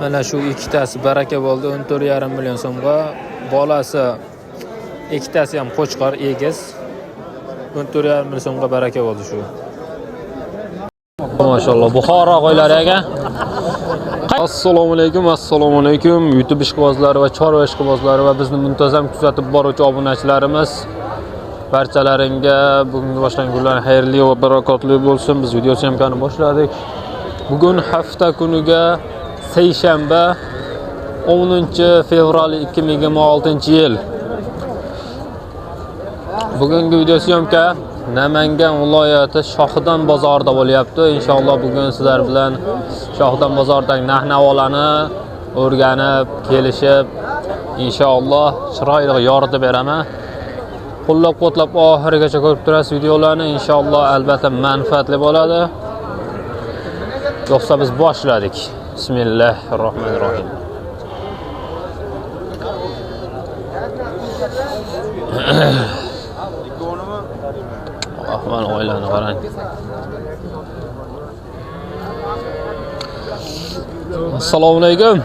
Mana shu ikkitasi baraka bo'ldi 14,5 million so'mga. Bolasi ikkitasi ham qo'chqor egiz. 14,5 million so'mga baraka bo'ldi shu. Maşallah Buxoro qo'ylari aka. Assalomu alaykum YouTube ishqibozlari va chorva ishqibozlari va bizni muntazam kuzatib boruvchi obunachilarimiz. Barchalaringga bugungi boshlangan kunlar xayrli va barakotli bo'lsin. Biz video syomkani boshladik. Bugun hafta kuniga seshanba 10-fevral 2026-yil. Bugungi video syomka Namangan viloyati Shohidan bozorida bo'lyapti. Inshaalloh bugun sizlar bilan Shohidan bozoridagi narx-navolarni o'rganib, kelishib, inshaalloh chiroyli yoritib beraman. Qo'llab-quvvatlab oxirigacha ko'rib turasiz videolarni. Inshaalloh albatta manfaatli bo'ladi. Yo'qsa biz boshladik. Bismillahirrohmanirrohim. Rahman oilani qarang. Assalomu alaykum.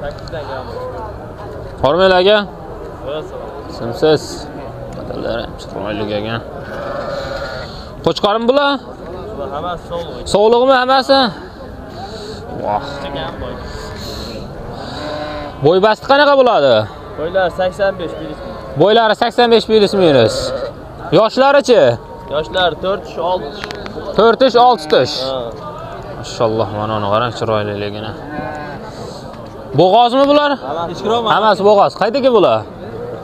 8dan keldim. Hormanglar aka. Simsiz. Qadallar ham chiroyli ekan. Qo'chqorim bular? Hammasi sog'liq. Sog'liqmi hammasi? Voh. Bo'y basti qanaqa bo'ladi? Boylar 85 minus. Bo'ylari 85 minus. Yoshlarichi? Yoshlar 4-6. 4-6. Mashalloh, mana uni qarang chiroyliligini. Bo'g'ozmi bular? Hammasi bo'g'oz. Qaydagi bular?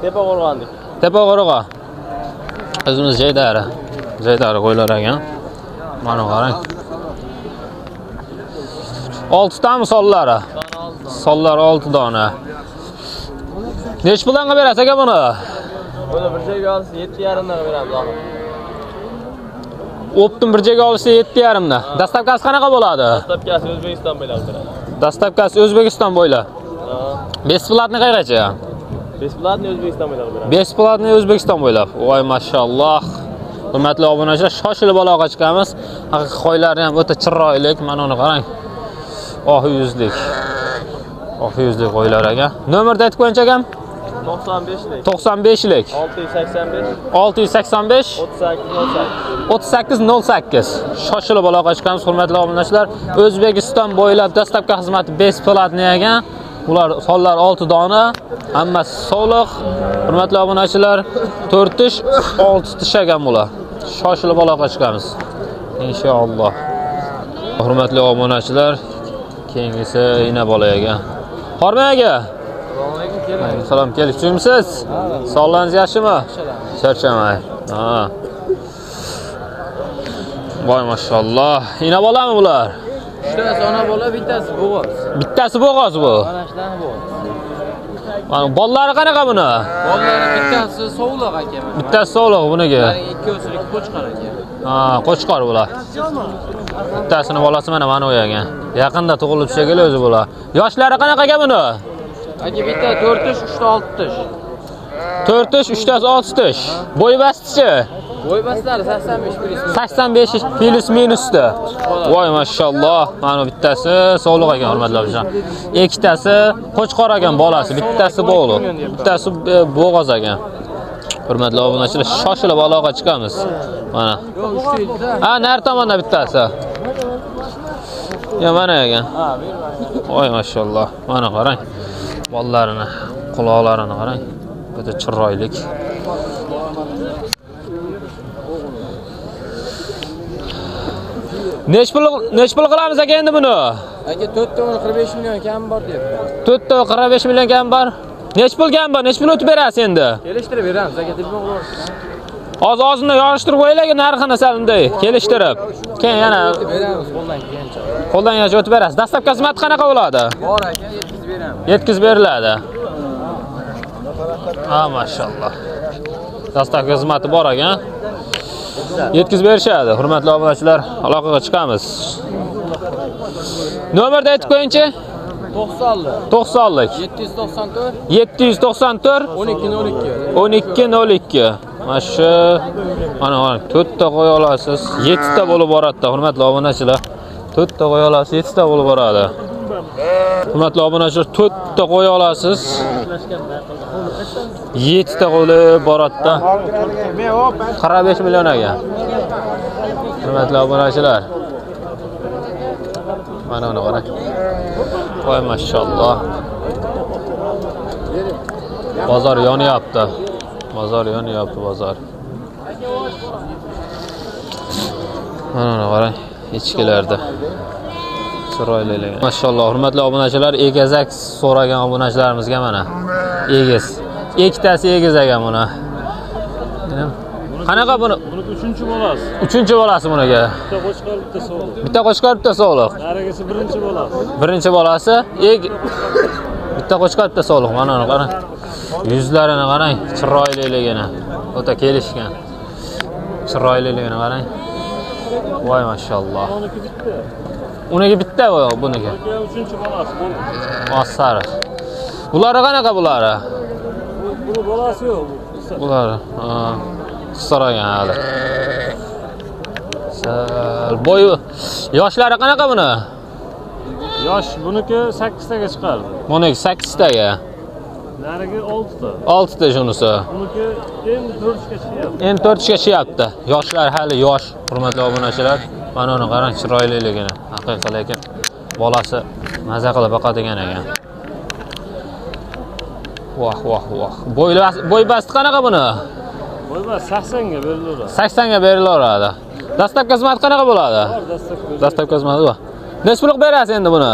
Tepa qo'rg'ondik. Tepa qo'rg'o. O'zimiz Jaydari qo'ylar ekan. Mana qarang. 6 tami sollari? Sollar 6 dona. Nech pulga berasiz aka buni? Buni bir joyga olsa 7,5 dan beramiz oxir. Optim bir joyga olsa 7,5 dan. Dastavkasi qanaqa bo'ladi? Dastavkasi O'zbekiston bo'ylab beradi. Dastavkasi O'zbekiston bo'ylab. Besplatni qayergacha? Besplatni O'zbekiston bo'ylab beradi. Besplatni O'zbekiston bo'ylab. Voy mashalloh. Hurmatli obunachilar, shoshilib aloqa chiqamiz. Haqiqiy qo'ylari ham o'ta chiroyli. Mana uni qarang. Oq yuzlik. Oq yuzlik qo'ylar aka. Nomerni aytib qo'ying akam. 95lik. 95lik. 685 685 3808. Shoshilib aloqa chiqamiz hurmatli obunachilar. O'zbekiston bo'ylab dastavka xizmati besplatni ekan. Ular sonlar 6 dona, hammasi sog'liq. Hurmatli obunachilar, 4-6 tish ekan bular. Shoshilib aloqa chiqamiz. Inshaalloh. Hurmatli obunachilar, keyingisi ina bola ekan. Hormang aka. Salom, kelishimsiz? Sog'lig'ingiz yaxshimi? Charchamay. Ha. Voy mashalloh. Ina bolami bular? Uchtasi ona bola, bittasi bo'g'oz. Bittasi bo'g'oz bu. Mana shularni bo'g'oz. Mana bollari qanaqa buni? Bollari bittasi sovliq aka. Bittasi sog'liq buniki. Ikkovsilik qo'chqor aka. Ha, qo'chqor bular. Bittasini bolasi mana u ekan. Yaqinda tug'ilib shekilli o'zi bular. Yoshlari qanaqa aka buni? Aka bitta 4-3, 3-6 tish. 4-3, 3-6 tish. Bo'y bastichi? Bo'y bastlari 85 plus. 85 plus minusda. Voy mashalloh. Mana bittasi sog'liq ekan hurmatli obunachilar. Ikkitasi qo'chqor ekan bolasi, bittasi bo'g'li. Bittasi bo'g'oz ekan. Hurmatli obunachilar, shoshilib aloqa chiqamiz. Mana. Ha, nar tomonda bittasi. Ya mana ekan. Ha, ber. Voy mashalloh. Mana qarang. Bollarini, quloqlarini qarang. O'ta chiroylik. Nech pul qilamiz aka endi buni? Aka 4,45 million kam bor deyapti. 4,45 million kam bor. Nech pul kam bor? Nech minut berasiz endi? Kelishtirib beramiz aka, telefon qilib. Ozini yorishtirib qo'yinglar, narxini salunday kelishtirib. Keyin yana beramiz qo'ldan kelgancha. qo'ldan yo'q o'tib berasiz. Dastlabki xizmat qanaqa bo'ladi? Bor aka, yetkazib beramiz. Yetkazib beriladi. Ha, mashalloh. Dastlabki xizmati bor ekan. Yetkazib berishadi. Hurmatli obunachilar, aloqaga chiqamiz. Nomerni aytib qo'yingchi. 90lik. 794 1202. Mana 4 ta qo'ya olasiz. 7 ta bo'lib boradi, hurmatli obunachilar. 4 ta qo'ya olasiz, 7 ta bo'lib boradi. Hurmatli obunachilar, 4 ta qo'ya olasiz. 7 ta qo'li boratda. 45 millionaga. Hurmatli obunachilar. Mana uni qarang. Voy mashalloh. Bozor yonyapti. Bozor. Mana qarang, ichkilarda. Chiroyli. Mashalloh, hurmatli obunachilar, egizak so'ragan obunachilarimizga mana egiz. Ikkitasi egiz ekan buni. Qanaqa buni? Buni 3-bolasi. 3-bolasi buniga. Bitta qo'chqor, bitta sog'liq. Bitta qo'chqor, bitta sog'liq. Narigisi 1-bolasi. Birinchi bolasi bitta qo'chqor, bitta sog'liq. Mana uni qarang. Yuzlarini qarang, chiroyliligini. O'ta kelishgan. Chiroyliligini qarang. Voy mashalloh. Uniki bitta. Uniki bitta buniki. 3-bolasi bo'ldi. Osari. Bular qanaqa bulari? Buni bolasi yo'q. Bular qisqaragan hali. Bo'yi yoshlari qanaqa buni? Yosh buniki 8 taga chiqardi. Buniki 8 taga. Narigi 6 ta. 6 ta shunisi. Buniki endi 4 ga chiqyapti. Endi 4 ga chiqyapti. Yoshlar hali yosh, hurmatli obunachilar. Mana uni qarang, chiroyliligini. Haqiqatan lekin bolasi maza qilib boqadigan ekan. Voh. Bo'y basti qanaqa buni? Bo'y basti 80 ga berilaveradi. 80 ga berilaveradi. Dastlabki xizmat qanaqa bo'ladi? Dastlabki xizmat bu. Necha pulga berasiz endi buni?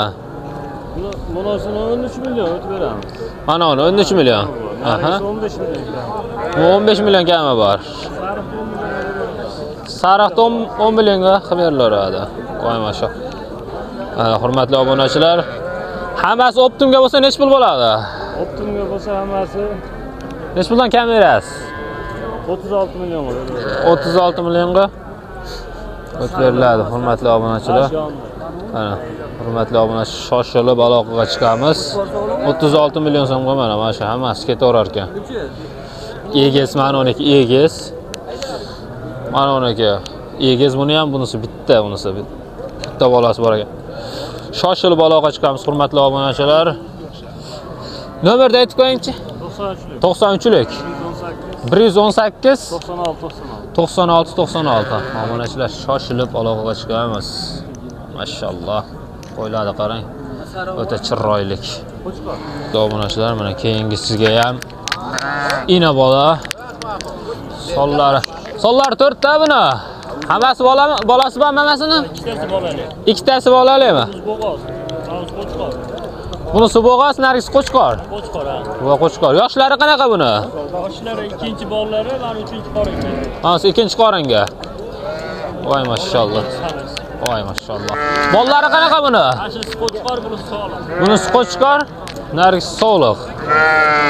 Bunisini 13 million o'tib beramiz. Mana uni 13 million. Aha. 15 million. 15 million kami bor. Sariqda 10 millionga qilib berilaveradi. Voy mashalloh. Hurmatli obunachilar, hammasi optimga bo'lsa necha pul bo'ladi? Optimga bo'lsa hammasi Necha puldan kam berasiz? 36 million bo'ladi. 36 millionga o'tib beriladi, hurmatli obunachilar. Mana, hurmatli obunachilar, shoshilib aloqaga chiqamiz. 36 million so'mga mana shu hammasi ketaverar ekan. Egiz, mana uniki egiz. Mana uniki egiz, buni ham bunisi bitta, bitta bolasi bor ekan. Shoshilib aloqaga chiqamiz, hurmatli obunachilar. Nomerni aytib qo'yingchi. 93lik. 118 96. Obunachilar, shoshilib aloqaga chiqamiz. Mashalloh. Qo'ylarni qarang. O'ta chiroylik. Obunachilar, mana keyingisiga ham ina bola. Sollari 4 ta buni. Hammasi bolasi bormi hammasini? Ikkitasi bolali. Ikkitasi bolalimi? Bo'g'oz. Qo'chqor. Bunisi bo'g'oz, nargisi qo'chqor. Qo'chqor ha. Va qo'chqor. Yoshlari qanaqa buni? Yoshlari ikkinchi bolalari, mana 3-chi qoringa. Mana ikkinchi qoringa. Voy mashalloh. Voy mashalloh. Bollari qanaqa buni? Ashisi qo'chqor, bunisi sog'liq. Bunisi qo'chqor, nargisi sog'liq.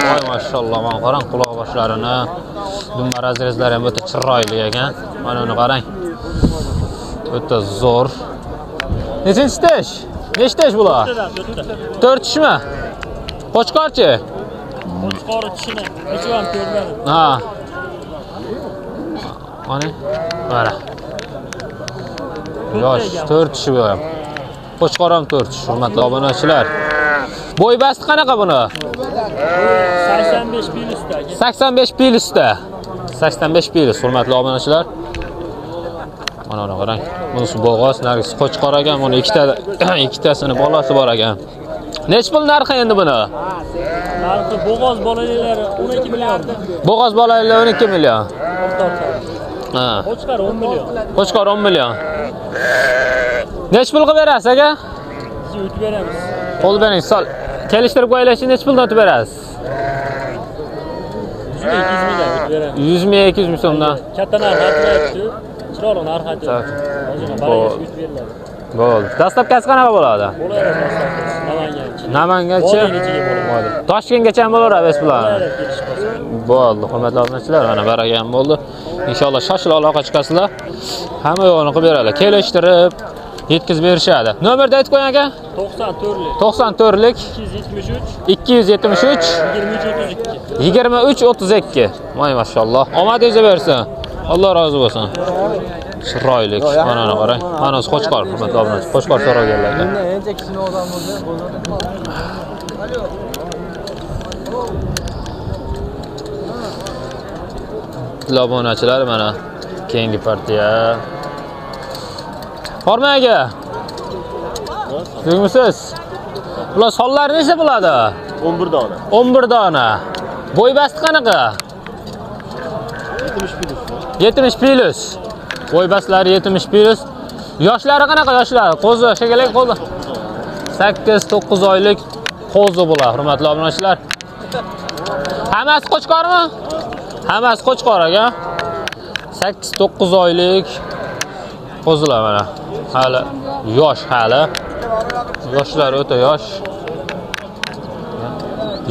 Voy mashalloh, mana qarang quloq boshlarini. Dumma razrezlari ham o'ta chiroyli ekan. Mana uni qarang. O'ta zo'r. Nechinchi tish? Nechta tish bular? 4 tishmi? Qo'chqorchi? Qo'chqori tishini necha ham ko'rmadi. Ha. Mana. Yosh 4 tishi bor. Qo'chqor ham 4 tish, hurmatli obunachilar. Bo'y basti qanaqa buni? 85 pil ustida. 85 pil ustida. 85 pil, hurmatli obunachilar. Mana qarang. Bunisi bo'g'oz, nargisi qo'chqor ekan. Buni ikkitasini bolasi bor ekan. Nech pul narxi endi buni? Narxi bo'g'oz bolalari 12 million. Bo'g'oz bolalari 12 million. Ha. Qo'chqor 10 million. Qo'chqor 10 million. Nech pul qilib berasiz aka? Biz o'tib beramiz. Qo'l bering, kelishtirib qo'yinglar, nech puldan o'tib berasiz? 200 million o'tib beramiz. 100 ming, 200 ming so'mdan. Katta narx aytdi. Chiroyli narx aytdi. Hozir baraga o'tib beriladi. Bo'ldi. Dastlabkasi qanaqa bo'ladi? Bo'ladi. Namangancha. Toshkentgacha ham bo'laveradi bilan. Bo'ldi, hurmatli obunachilar, mana baraga ham bo'ldi. Inshaalloh shoshil aloqa chiqasizlar. Hamma yo'qni qilib beradi. Kelishtirib yetkazib berishadi. Nomerni aytib qo'ying aka. 94lik 94lik 273 23 32. 23 32. Voy mashalloh. Omadingiz bersin. Alloh rozi bo'lsin. Chiroyli. Mana qarang. Mana o'zi Qo'chqor, hurmatli obunachilar. Qo'chqor so'raganlarga. Ancha kishini odam bo'lsa, Obunachilar mana keyingi partiya. Borma aka. Tushunmisiz? Ular sonlari necha bo'ladi? 11 dona. 11 dona. Bo'y basti qanaqa? 70 plus. Bo'y bastlari 70 plus. Yoshlari qanaqa yoshlari? Qo'zi, shakalak qo'zi. 8-9 oylik qo'zi bular, hurmatli obunachilar. Hammasi Qo'chqormi? Hammasi Qo'chqor aka. 8-9 oylik qo'zilar mana. Hali yosh hali. Yoshlar o'ta yosh.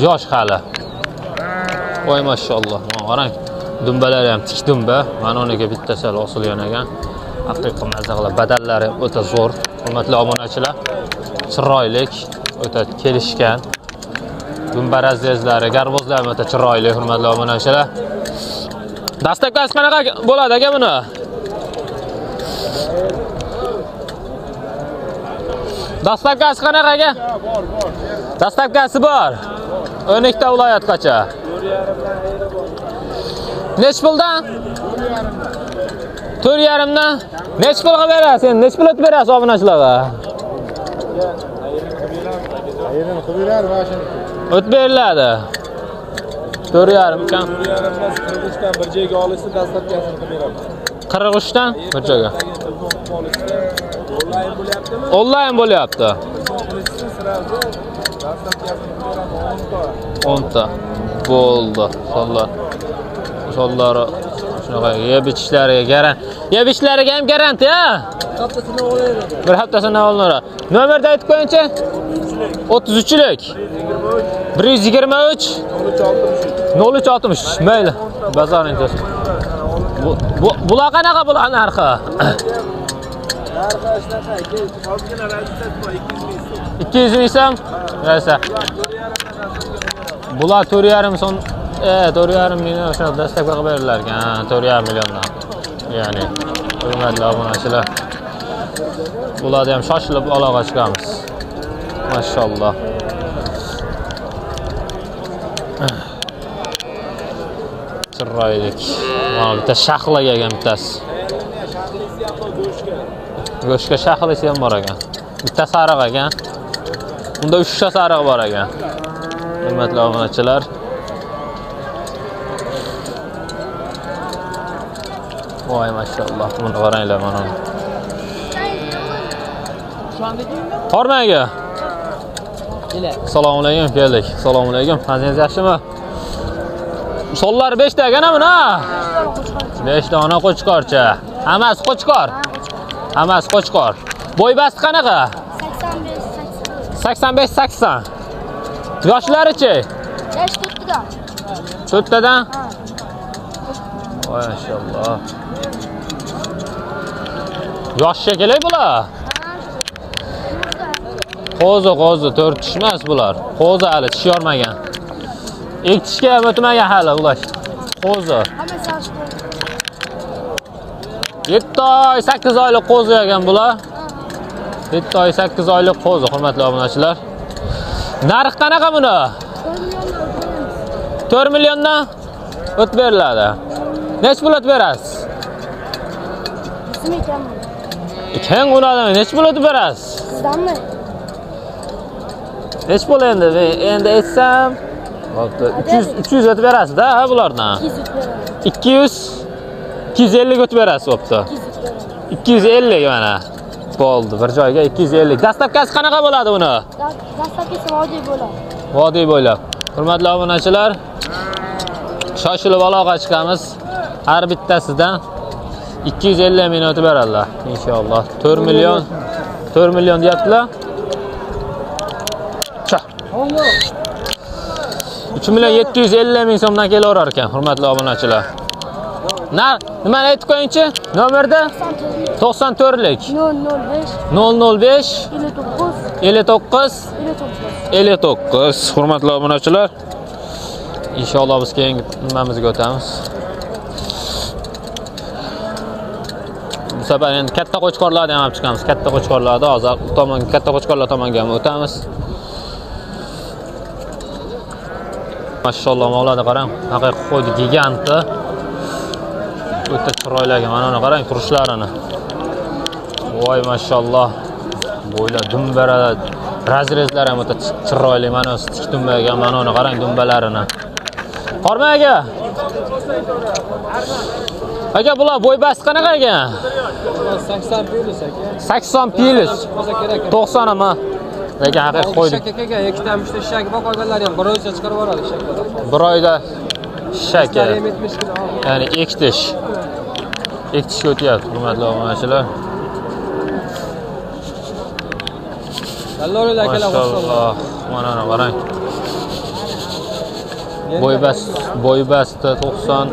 Yosh hali. Voy mashalloh. Mana qarang. Dumbalari ham tik dumba. Mana unaga bittasi osilgan ekan. Haqiqiy mazaqlar, badallari o'ta zo'r. Hurmatli obunachilar. Chiroylik, o'ta kelishgan. Dumba razrezlari, garbozlar o'ta chiroyli, hurmatli obunachilar. Dastakasi qanaqa bo'ladi aka buni? Dastakasi qanaqa aka? Dastakasi bor. 12 ta viloyatgacha. Nech puldan? 4,5 dan. Nech pulga berasiz? Nech pul o'tib berasiz obunachilarga? O'tib beriladi. 4,5 kan. 43 dan bir joyga olishsa dastlabkasini qilib beramiz. 43 dan bir joyga. Onlayn bo'lyaptimi? Onlayn bo'lyapti. 10 ta. Bo'ldi. Sonlar. Sonlari shunaqa yeb ichishlariga garant. Yeb ichishlariga ham garantiya. Haftasini olaylik. Bir haftasini olinadi. Nomerni aytib qo'yingchi. 33lik. 123 0363. Mayli. Bozorning to'si. Bular qanaqa bular narxi? Narxi shunaqa, ozgina raziyat bor, 200 ming so'm. Rasa. Bular 4,5 so'm. 4,5 million o'sha dastlab qilib berilgan ekan. 4,5 milliondan. Ya'ni hurmatli obunachilar. Bularni ham shoshilib aloqa chiqamiz. Mashalloh. Chiroylik. Mana bitta shaxla kelgan bittasi. Go'shtga shaxlisi ham bor ekan. Bitta sariq ekan. Bunda 3 ta sariq bor ekan. Hurmatli obunachilar. Voy mashalloh. Buni qaranglar mana. Hormaga. Assalomu alaykum, keldik. Assalomu alaykum. Fazilingiz yaxshimi? Sonlar 5 ta ekan buni. 5 dona Qo'chqorcha. Hammasi Qo'chqor. Hammasi Qo'chqor. Bo'y basti qanaqa? 85-80. Yoshlari-chi? Yosh 4tadan. 4tadan? Voy mashalloh. Yosh shekilli bular. Qo'zi 4 tish emas bular. Qo'zi hali tish yormagan. İlk tishga ham o'tmagan hali ular. Qo'zi. Hammasi yosh. 7 oy 8 oylik qo'zi ekan bular. 7 oy 8 oylik qo'zi, hurmatli obunachilar. Narx qanaqa buni? 4 milliondan o'tib beriladi. Nech pul o'tib berasiz? Ismi ekanmi? Keng unadi, nech pul o'tib berasiz? Sizdanmi? Nech pul endi? Endi aytsam, 300 o'tib berasiz-da bulardan. 250 o'tib berasiz, bo'pti. 250 mana. Bo'ldi, bir joyga 250. Dastlabkasi qanaqa bo'ladi buni? Dastlabkasi vodiy bo'ladi. Vodiy bo'ylab. Hurmatli obunachilar, shoshilib aloqa chiqamiz. Har bittasidan 250 ming o'tib beradilar inshaalloh. 4 million deyaptilar. 3 million 750 ming so'mdan kelaverar ekan, hurmatli obunachilar. Nimani aytib qo'yingchi? Nomerda 94lik 005 59 hurmatli obunachilar. Inshaalloh biz keyingi nimamizga o'tamiz. safar endi katta qo'chqorlarni ham olib chiqamiz. Katta qo'chqorlarni hozir tomonga, katta qo'chqorlar tomonga ham o'tamiz. Mashalloh, mavlada qarang, haqiqiy qo'ydi gigantni. O'ta chiroyli, mana uni qarang turishlarini. Voy mashalloh. Bo'ylar dumbara, razrezlar ham o'ta chiroyli. Mana tik dumbaga, mana uni qarang dumbalarini. Qorma aka. Aka bular bo'y basti qanaqa ekan? 80 plyus aka. 80 plyus. 90 ama. Lekin haqiqiy qo'ydik. Shak aka, ikkita mushta shak bor, qolganlari ham bir oyda chiqarib yuboradi shaklar. Bir oyda shak. Ya'ni Ya'ni ektish. Ekitishga o'tyapti, hurmatli obunachilar. Allohlar akalar Maşallah. Mana ana qarang. Bo'y basti 90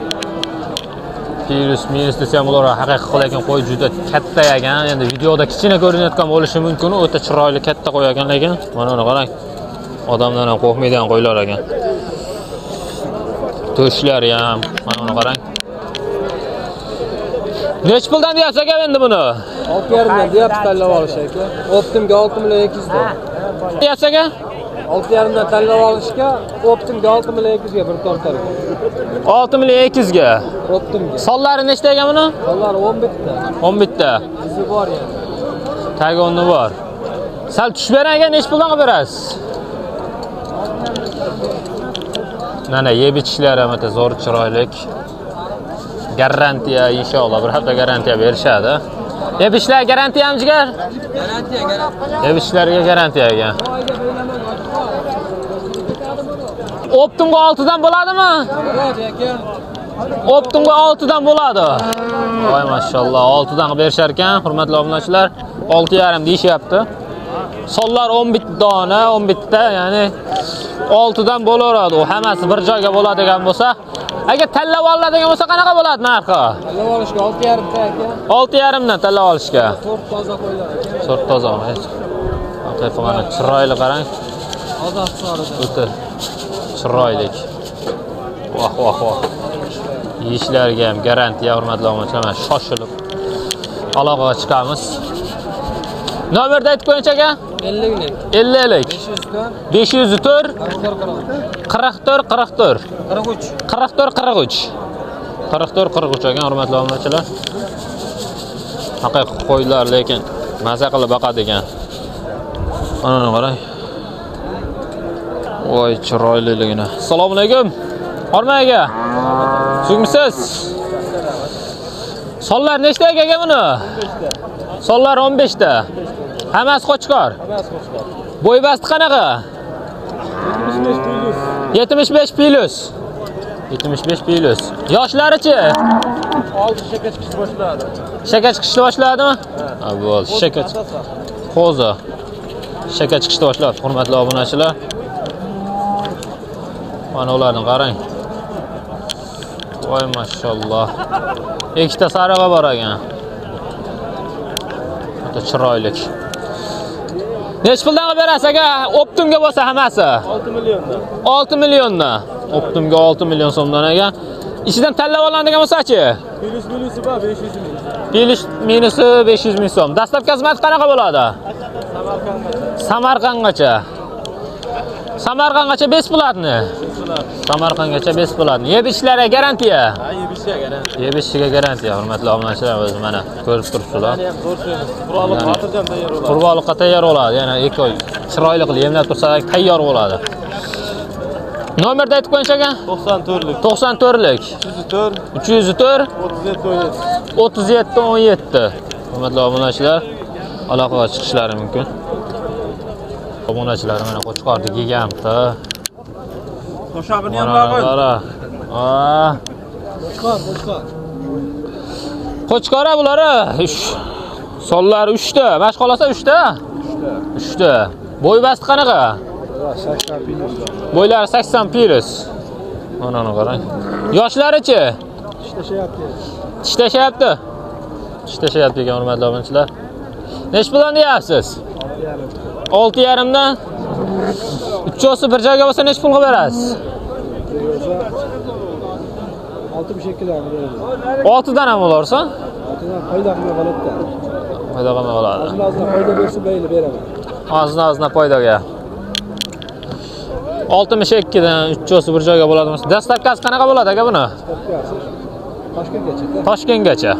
plus minus desam ular haqiqiy lekin qo'y juda katta ekan. Endi videoda kichkina ko'rinayotgan bo'lishi mumkin, o'ta chiroyli katta qo'y ekan lekin mana uni qarang. Odamlar ham qo'rqmaydigan qo'ylar ekan. To'shlari ham mana uni qarang. Nech puldan deyapsiz aka endi buni? 6,5 dan deyapti tanlab olish aka. Optimga 6,200 dan. Deyapsiz aka? 6,5 dan tanlab olishga, Optimga 6,200 ga bir tortar ekan. 6,200 ga. Optimga. Sonlari nechta ekan buni? Sonlari 11 ta. 11 ta. Bizi bor yani. Tagonni bor. Sal tushib beran ekan, nech puldan qilib berasiz? Mana yeb ichishlari ham o'ta zo'r chiroyli. Garantiya inshaalloh bir hafta garantiya berishadi. Yeb ishlar garantiya ham jigar? Garantiya. Yeb ishlarga garantiya ekan. Optimga 6 dan bo'ladimi? Bo'ladi aka. Optimga 6 dan bo'ladi. Voy mashalloh, 6 dan qilib berishar ekan, hurmatli obunachilar. 6,5 deyishyapti. Sonlar 11 dona, 11 ta, ya'ni 6 dan bo'laveradi. U hammasi bir joyga bo'ladigan bo'lsa, agar tanlab oladigan bo'lsa qanaqa bo'ladi narxi? Tanlab olishga 6,5 ta aka. 6,5 dan tanlab olishga. Sort toza qo'ylar aka. Sort toza. Haqiqiy mana chiroyli qarang. Ozoq sorida. O'ta chiroyli. Voh voh voh. Yeyishlarga ham garantiya, hurmatli obunachilar, shoshilib aloqaga chiqamiz. Nomerni aytib qo'ying aka. 50lik. 50lik. 504 44 44 ekan, hurmatli obunachilar. Haqiqiy qo'ylar lekin maza qilib boqadigan. Mana qarang. Voy chiroyliligini. Assalomu alaykum. Horma aka. Sugmisiz? Sonlar nechta aka buni? 15 ta. Sonlar 15 ta. Hammasi qo'chqor. Hammasi qo'shlar. Bo'y basti qanaqa? 75 plyus. 75 plyus. Yoshlarichi? 6 shaka chiqishni boshladi. Shaka chiqishni boshladimi? Ha, bo'ldi. Shaka. Qo'zi. Shaka chiqishni boshladi, hurmatli obunachilar. Mana ularni qarang. Voy mashalloh. Ikkita sarig'i bor ekan. O'ta chiroyli. Nech puldan qilib berasiz aka? Optimga bo'lsa hammasi. 6 milliondan. 6 milliondan. Optimga 6 million so'mdan ekan. Ichidan tanlab oladigan bo'lsa-chi? Minusi bor 500 ming. Plyus minusi 500 ming so'm. Dastlabki xizmat qanaqa bo'ladi? Samarqandgacha. Samarqandgacha besplatni. Samarqandgacha besplatni. Yeb ishlariga garantiya. Ha, yebishga garantiya. Yeb ishiga garantiya, hurmatli obunachilar, o'zi mana ko'rib turibsizlar. Yana ham zo'r so'yamiz. Qurolni xotirjam tayyor bo'ladi. Qurbonlikqa tayyor bo'ladi. Yana 2 oy chiroyli qilib yemlab tursak tayyor bo'ladi. Nomerni aytib qo'ying aka. 94lik. 94lik. 304 37 17 hurmatli obunachilar, aloqaga chiqishlari mumkin. Obunachilar mana qo'chqorni gigantni. Qo'shabini ham bag'il. Qo'chqora bulari. Sonlari 3 ta. Mash qolasa 3 ta? 3 ta. Bo'y basti qanaqa? 80 plyus. Bo'ylari 80 plyus. Mana qarang. Yoshlarichi? Ishlashyapti. Ishlashyapti ekan, hurmatli obunachilar. Nech puldan deyapsiz? 6,5 dan. Uchosi bir joyga bo'lsa nech pul qilib berasiz? 62 dan beradi. 6 dan ham bo'larsa? Foyda qilmay qoladi. Foyda qilmay qoladi. Ozdan foyda bersa mayli beraman. Ozdan foydaga. 62 dan 3 bir joyga bo'ladimi? Dastavkasi qanaqa bo'ladi aka buni? Toshkentgacha. Toshkentgacha.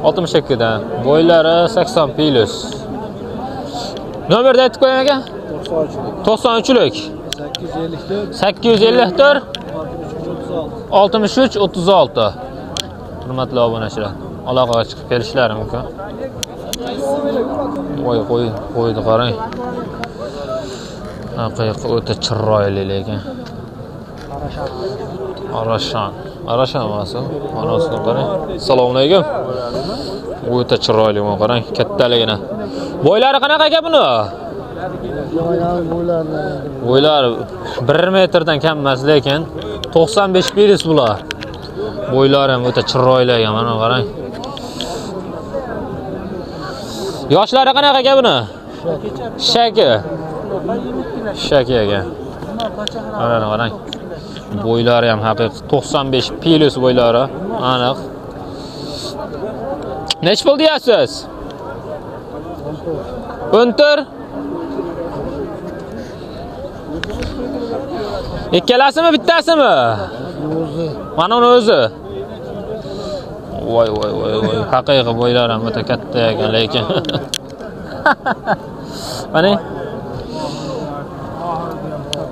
62 dan. Bo'ylari 80 plus. Nomerni aytib qo'ying aka. 93lik. 854 63 36. Hurmatli obunachilar, aloqaga chiqib kelishlari mumkin. Qo'ydi qarang. Haqiqiy o'ta chiroyli lekin. Arashan emas u. Onasiga qarang. Assalomu alaykum. O'ta chiroyli bu qarang, kattaligini. Bo'ylari qanaqa aka buni? Bo'ylari 1 metrdan kam emas lekin 95 plus bular. Bo'ylari ham o'ta chiroyli ekan, mana qarang. Yoshlari qanaqa aka buni? Shaki ekan. Mana qarang. Bo'ylari ham haqiqiy 95 plus bo'ylari, aniq. Nech pul deyasiz? 14. Ikkalasimi bittasimi? Mana uni o'zi. Voy. Haqiqiy bo'ylar ham o'ta katta ekan lekin. Mana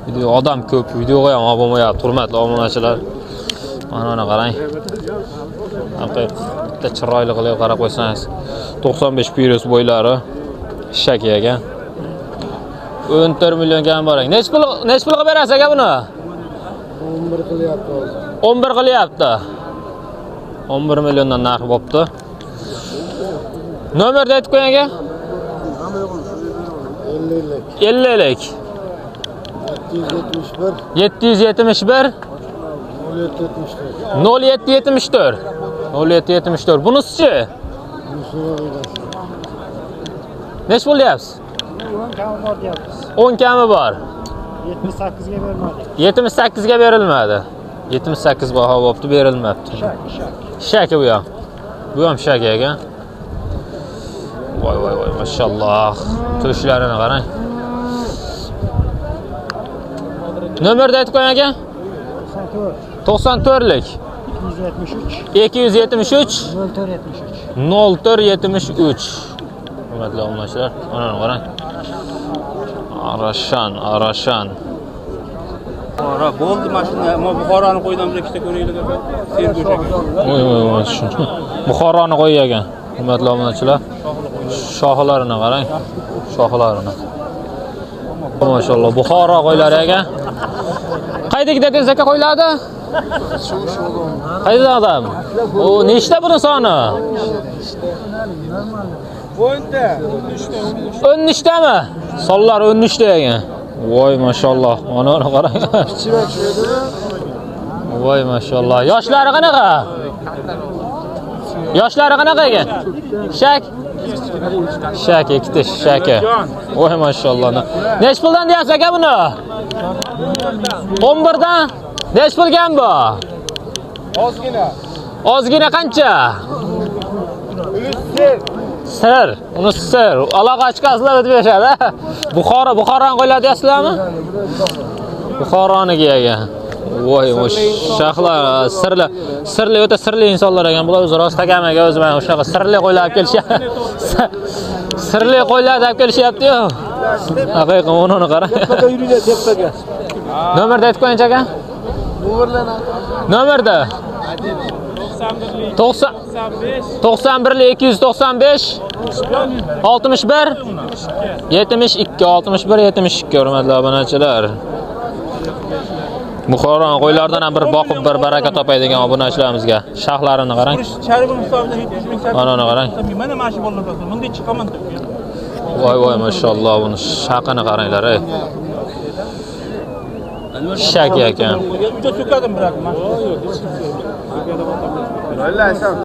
video odam ko'p, videoga ham olmayapti, hurmatli obunachilar. Mana qarang. Haqiqiy chiroyli qilib qarab qo'ysangiz. 95 plus bo'ylari shaki ekan. 14 million kam bor ekan. Nech pulga berasiz aka buni? 11 qilyapti hozir. 11 qilyapti. 11 milliondan narx bo'pti. Nomerni aytib qo'ying aka. 50lik. 771 0774. Bunisi-chi? Nech pul deyapsiz? 10 kami bor. 78 ga bermadi. 78 ga berilmadi. 78 baho bo'pti, berilmabdi. Shaki bu ham. Bu ham shaki ekan. Voy, mashalloh. To'shlarini qarang. Nomerni aytib qo'ying aka. 94lik. 273 0473. Hurmatli obunachilar, mana qarang. Arashan. Bo'ldi mashina, Buxoroni qo'ydan bir ikkita ko'raylik aka. Voy, shuncha. Buxoroni qo'ygan. Hurmatli obunachilar, shoxlarini qarang. Shoxlarini. Mashalloh, Buxoro qo'ylari ekan. Qaydagi dedingiz aka qo'yladi? Qayda odam? O nechta buni soni? 13 tami? Sonlar 13 ta ekan. Voy mashalloh, mana qarang. Voy mashalloh. Yoshlari qanaqa? Yoshlari qanaqa ekan? Shak ikkita shaka. Voy mashalloh. Nech puldan deyapsiz aka buni? 11 dan. Nech pulgan bu? Ozgina qancha? Sir. Uni sir. Aloqa ochqasizlar deb berishadi. Buxoroni qo'yiladi deyapsizlarmi? Buxoroniga ekan. Voy, shoxlar sirli o'ta sirli insonlar ekan. Bular o'zi rost akamaga o'zi mana o'shaqa sirli qo'ylar olib kelishyapti. Sirli qo'ylar olib kelishyapti-yu. Haqiqiy uni qarang. Nomerni aytib qo'ying aka. Nomerda 91 295 61 72 hurmatli obunachilar. Buxoron qo'ylardan ham bir boqib bir baraka topaydigan obunachilarimizga shoxlarini qarang. Mana qarang. Mana mashi bo'ladi. Bunda chiqaman deb. Voy mashalloh, buni shaqini qaranglar ey. Shak ekan. Juda so'kadim biroq.